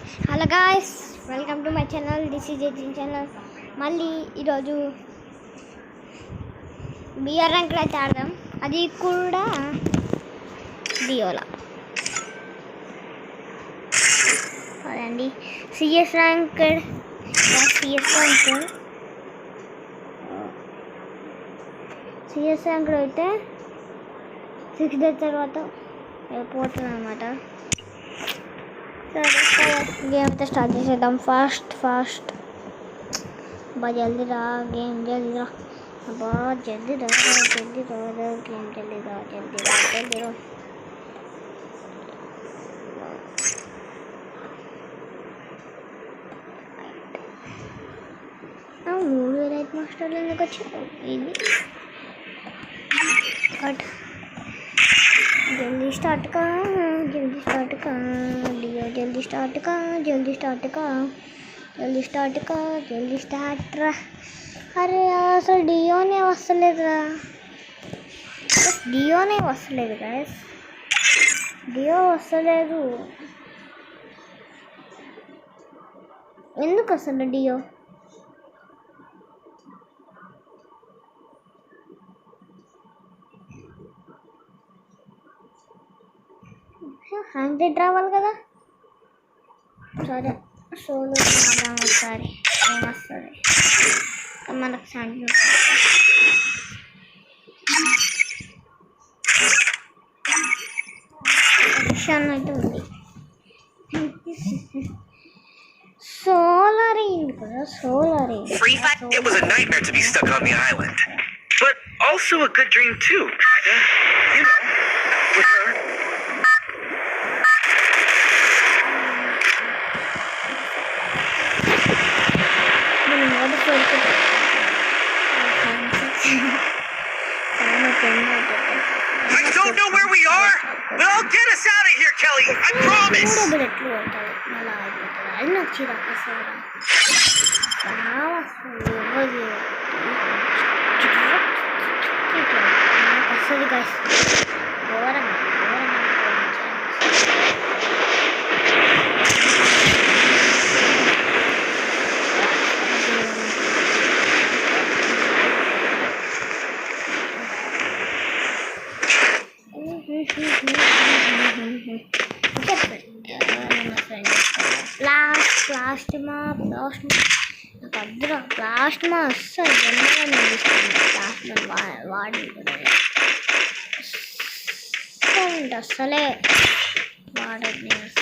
Hello guys, welcome to my channel. This is ఎజిన్ channel. మళ్ళీ ఈరోజు బిఆర్ ర్యాంక్లో అయితే ఆడదాం, అది కూడా డియోలా. అదండి సిఎస్ ర్యాంక్ అయితే 6 days తర్వాత పోతుంది అనమాట. గేమ్ అయితే స్టార్ట్ చేసేద్దాం. ఫాస్ట్ అబ్బా, జల్దీ రా గేమ్, జల్దీ రా అబ్బా, జల్దీ రా గేమ్, జల్దీ రా. 3000 అయితే మాస్టర్లు ఎందుకు వచ్చారు? ఇది కట్ जल्दी स्टार्ट का लियो, जल्दी स्टार्ट रा. अरे असल डियोने వస్తలేదురా, డియోనే వస్తలేదు గైస్, డియో వస్తలేదు ఎందుకు అసలు డియో? హండ్రెడ్ రావాలి కదా. సరే సోలో ఆడదాం ఒకసారి, ఏమొస్తుంది మనకు మిషన్ అయితే ఉంది. సోలరింగ్ కదా, సోలరింగ్. It was a nightmare to be stuck on the island, but also a good dream too, kinda. You know, with her. I don't know where we are, but I'll get us out of here, Kelly. I promise. Last మా అస్సలు జన్మగా అస్సలే వాడదు.